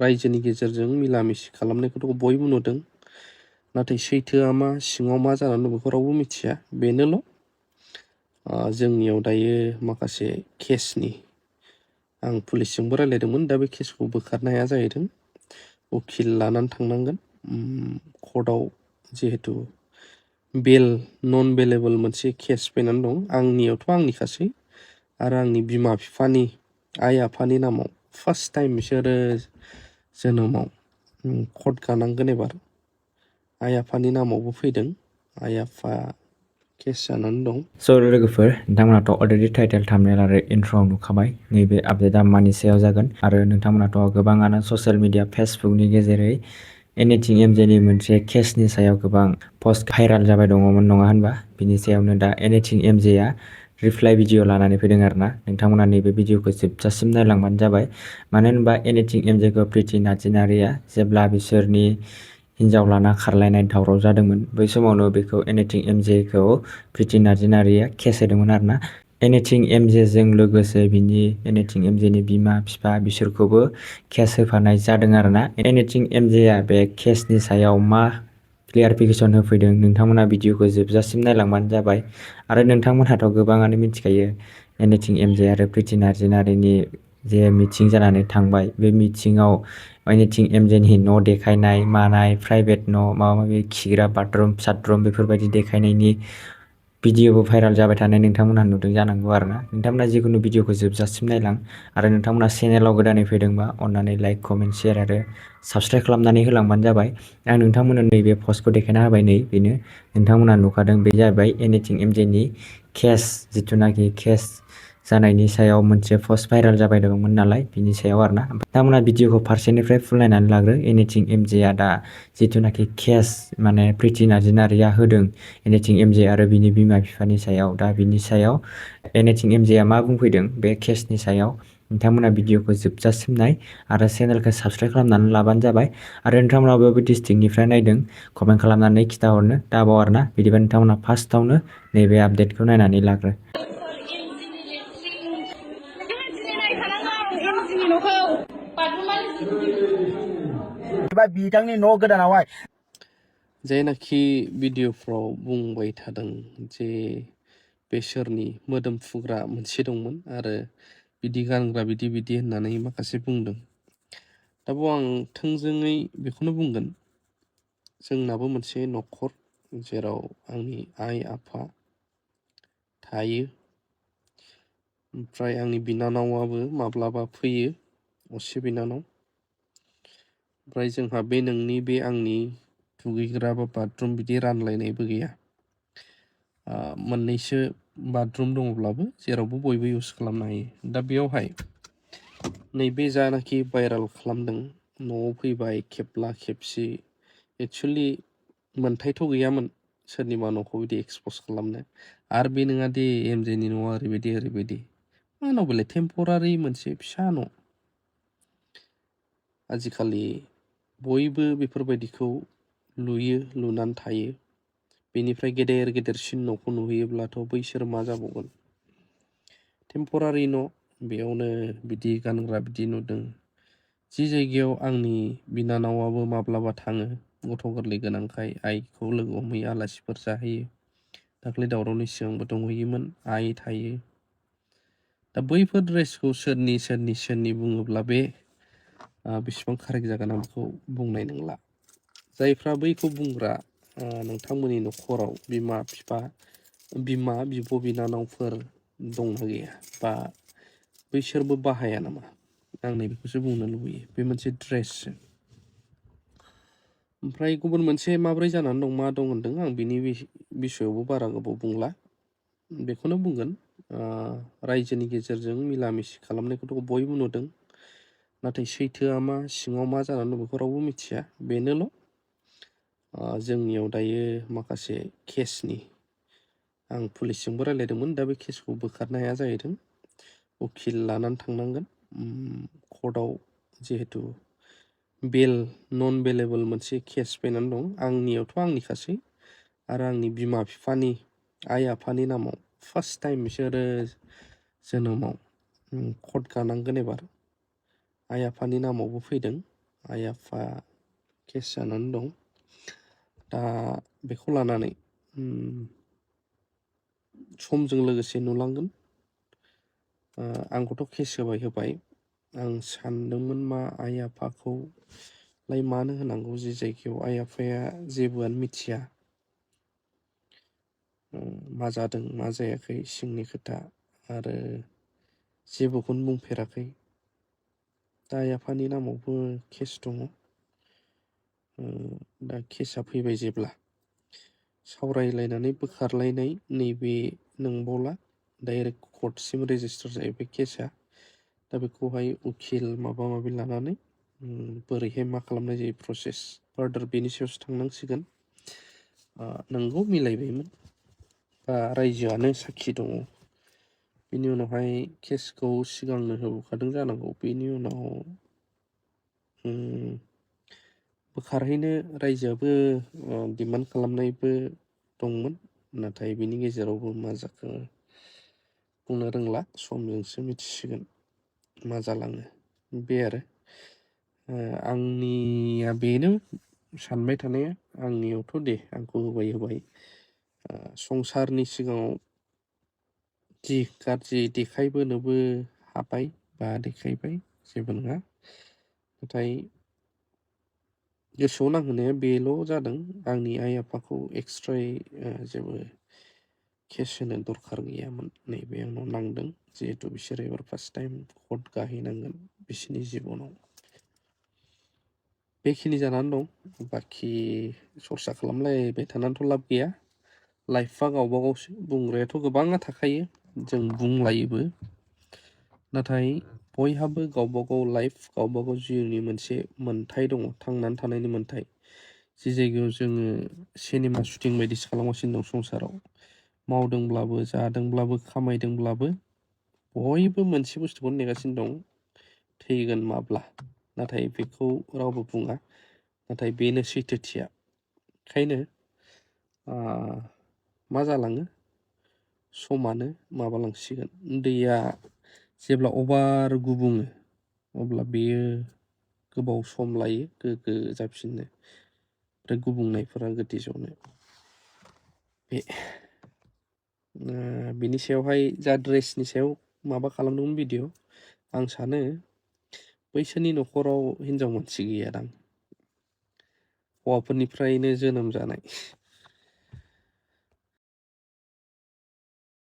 रायजोनि गेजेरजों मिला-मिसि खालामनायखौथ' बयबो नुदों। नाथाय सैथोआ मा, सिङाव मा जानानै दं बेखौ रावबो मिथिया। बेनोल' जोंनियाव दायो माखासे केसनि आं पुलिसजोंबो रायज्लायदोंमोन। दा बे केसखौ बोखारनो हाया जाहैदों। उकिल लानानै थांनांगोन कर्टआव, जिहेथु बेल नन बेलेबल मोनसे केस फैनानै दं। आंनियावथ' आंनिखासै, आरो आंनि बिमा-बिफानि, आइ-आफानि नामाव फार्स्ट टाइम बिसोरो जोनोमाव कर्ट गानांगोन एबार। आइ-आफानि नामावबो फैदों। आइ-आफा केस जानानै दं। लोगोफोर, नोंथांमोनाथ' अलरेडि टाइटेल थाम्बनेल आरो इन्ट्र'आव नुखाबाय। नैबे आपडेटआ मानि सायाव जागोन, आरो नोंथांमोनाथ' गोबाङानो ससियेल मिडिया फेसबुकनि गेजेरै एनिथिं एमजेनि मोनसे केसनि सायाव गोबां पस्ट भाइराल जाबाय दङमोन, नङा होनबा? बिनि सायावनो दा एनिथिं एमजेआ रिप्लाइ भिडिअ लानानै फैदों आरोना। नोंथांमोना नैबे भिडिअखौ जोबजासिम नायलांबानो जाबाय। मानो होनबा एनिथिं एमजेखौ प्रिति नार्जारिआ जेब्ला बिसोरनि हिन्जाव लाना खारलायनाय दावराव जादोंमोन, बै समावनो बेखौ एनिथिं एमजेखौ प्रिति नार्जारिआ केस होदोंमोन आरोना। एनिथिं एमजेजों लोगोसे बिनि एनिथिं एमजेनि बिमा-बिफा बिसोरखौबो केस होफानाय जादों आरोना। एनिथिं एमजेआ बे केसनि सायाव मा क्लियारिफिकेसन होफैदों, नोंथांमोना भिडिअखौ जोबजासिम नायलांबानो जाबाय। आरो नोंथांमोनहाथ' गोबाङानो मिथिखायो एनिथिं एमजे आरो प्रिति नार्जारिनि जे मिटिं जानानै थांबाय, बे मिटिङाव एनिथिं एमजेनि न' देखायनाय मानाय, प्राइभेट न', माबा-माबि खिग्रा बाथरुम बेफोरबायदि देखायनायनि भिडिअबो भाइराल जाबाय थानाय नोंथांमोनहा नुदों जानांगौ आरोना। नोंथांमोना जिखुनु भिडिअखौ जोबजासिम नायलां। आरो नोंथांमोना चेनेलाव गोदानै फैदोंबा अन्नानै लाइक, कमेन्ट, शेयार आरो साबस्क्राइब खालामनानै होलांबानो जाबाय। आं नोंथांमोननो नैबे पस्टखौ देखायना होबाय। नै बेनो नोंथांमोना नुखादों, बे जाबाय एनिथिं एमजेनि केस, जिथुनाखि केस जानायनि सायाव मोनसे पस्ट भाइराल जाबाय दंमोन नालाय, बिनि सायाव आरोना। नोंथांमोना भिडिअखौ फारसेनिफ्राय फुल नायनानै लाग्रो। एनिथिं एमजेआ दा जिथुनाखि केस माने प्रिति नार्जारिआ होदों एनिथिं एमजे आरो बिनि बिमा-बिफानि सायाव, दा बिनि सायाव एनिथिं एमजेआ मा बुंफैदों बे केसनि सायाव, नोंथांमोना भिडिअखौ जोबजासिम नाय आरो चेनेलखौ साबस्क्राइब खालामनानै लाबानो जाबाय। आरो नोंथांमोना बबे डिस्ट्रिक्टनिफ्राय नायदों कमेन्ट खालामनानै खिथाहरनो दाबाव आरोना। बिदिबा नोंथांमोना फार्स्टआवनो नैबे आपडेटखौ नायनानै लाग्रो। जायनाखि भिडिअफ्राव बुंबाय थादों जे बेसोरनि मोदोम फुग्रा मोनसे दंमोन आरो बिदि गानग्रा बिदि होननानै माखासे बुंदों। दा बेयाव आं थोंजोङै बेखौनो बुंगोन, जोंनाबो मोनसे न'खर जेराव आंनि आइ-आफा थायो। ओमफ्राय आंनि बिनानावाबो माब्लाबा फैयो, असे बिनानाव। ओमफ्राय जोंहा बे नोंनि बे आंनि दुगैग्रा बा बाथरुम बिदि रानलायनायबो गैया। मोननैसो बाथरुम दङब्लाबो जेरावबो बयबो इउस खालामनो हायो। दा बेयावहाय नैबे जानाखि भाइराल खालामदों, न'आव फैबाय खेबला खेबसि, एक्सुवेलि मोनथायथ' गैयामोन सोरनिबा न'खौ बिदि एक्सप'ज खालामनो। आरो बे नङा दे एमजेनि न'आ ओरैबायदि मा न' बेलाय, टेम्परारि मोनसे फिसा न'। आजिखालि बयबो बेफोरबायदिखौ लुयो, लुनानै थायो। बेनिफ्राय गेदेर गेदेरसिन न'खौ नुहैयोब्लाथ' बैसोर मा जाबावगोन। टेम्परारि न', बेयावनो बिदि गानग्रा बिदि नुदों। जि जायगायाव आंनि बिनानावाबो माब्लाबा थाङो, गथ' गोरलै गोनांखाय आइखौ लोगो हमहैयो, आलासिफोर जाहैयो। दाख्लै दावरावनि सिगांबो दंहैयोमोन, आइ थायो। दा बैफोर ड्रेसखौ सोरनि बुङोब्ला बे बेसेबां कारेक्ट जागोन आं बेखौ बुंनाय नंला। जायफ्रा बैखौ बुंग्रा नोंथांमोननि न'खराव बिमा बिब' बिनानावफोर दंना गैया, बा बैसोरबो बाहाया नामा? आं नैबेखौसो बुंनो लुबैयो। बे मोनसे ड्रेससो। ओमफ्राय गुबुन मोनसे माब्रै जानानै दं, मा दं होनदों, आं बिनि बिसयावबो बारा गोबाव बुंला। बेखौनो बुंगोन, रायजोनि गेजेरजों मिला-मिसि खालामनायखौथ' बयबो नुदों। नाथाय सैथोआ मा, सिङाव मा जानानै दं बेखौ रावबो मिथिया। बेनोल' जोंनियाव दायो माखासे केसनि आं पुलिसजोंबो रायज्लायदोंमोन। दा बे केसखौ बोखारनो हाया जाहैदों। उकिल लानानै थांनांगोन कर्टआव, जिहेथु बेल नन बेलेबल मोनसे केस फैनानै दं। आंनियावथ' आंनिखासै, आरो आंनि बिमा-बिफानि, आइ-आफानि नामाव फार्स्ट टाइम बिसोरो जोनोमाव कर्ट गानांगोन एबार। आइ-आफानि नामावबो फैदों। आइ आफा केस जानानै दं। दा बेखौ लानानै समजों लोगोसे नुलांगोन। आंखौथ' केस होबाय आं सानदोंमोन मा आइ आफाखौलाय मानो होनांगौ जि जायगायाव आइ आफाया जेबोआनो मिथिया मा जादों मा जायाखै सिंनि खोथा आरो जेबोखौनो बुंफेराखै। दा आइ आफानि नामावबो केस दङ। दा केसा फैबाय जेब्ला सावरायलायनानै बोखारलायनाय नैबे नंबावला डाइरेक्ट कर्टसिम रेजिस्टार जायो बे केसा। दा बेखौहाय उकिल माबा माबि लानानै बोरैहाय मा खालामनाय जायो प्रसेस फार्दार बेनि सायावसो थांनांसिगोन। नंगौ मिलायबायमोन बा रायजोआनो साखि दङ। बेनि उनावहाय केसखौ सिगांनो होबोखादों जानांगौ। बेनि उनाव बोखारहैनो रायजोआबो डिमान्ड खालामनायबो दंमोन। नाथाय बिनि गेजेरावबो मा जाखो बुंनो रोंला, समजोंसो मिथिसिगोन मा जालाङो। बे आरो आंनिया बेनो सानबाय थानाया। आंनियावथ' दे आंखौ होबाय संसारनि सिगाङाव जि गाज्रि देखायबोनोबो हाबाय बा देखायबाय जेबो नङा। नाथाय गोसोआव नांहोनाया बेल' जादों आंनि आइ आफाखौ एक्सट्रायै जेबो केस होनो दरखार गैयामोन। नैबे आंनाव नांदों जिहेथु बिसोरो एबार फार्स्ट टाइम कर्ट गाहैनांगोन बिसोरनि जिबनाव। बेखिनि जानानै दं। बाखि सरसा खालामलायबाय थानानैथ' लाब गैया। लाइफआ गावबा गावसो, बुंग्रायाथ' गोबाङा थाखायो, जों बुंलायोबो। नाथाय बयहाबो गावबा गाव लाइफ गावबा गाव जिउनि मोनसे मोन्थाय दङ, थांनानै थानायनि मोन्थाय। जि जायगायाव जोङो सिनेमा शुटिं बायदिसो खालामगासिनो दं संसाराव। मावदोंब्लाबो जादोंब्लाबो खामायदोंब्लाबो बयबो मोनसे बुस्थुखौनो नेगासिनो दं, थैगोन माब्ला। नाथाय बेखौ रावबो बुङा। नाथाय बेनो सैथोथिया। ओंखायनो मा जालाङो समानो माबालांसिगोन। दैया जेब्ला अभार गुबुङो अब्ला बेयो गोबाव सम लायो गोग्गो जाफिननो, ओमफ्राय गुबुंनायफोरा गोदि जनो। बिनि सायावहाय जा ड्रेसनि सायाव माबा खालामदोंमोन भिडिअ, आं सानो बैसोरनि न'खराव हिनजाव मानसि गैयादां, हौवाफोरनिफ्रायनो जोनोम जानाय।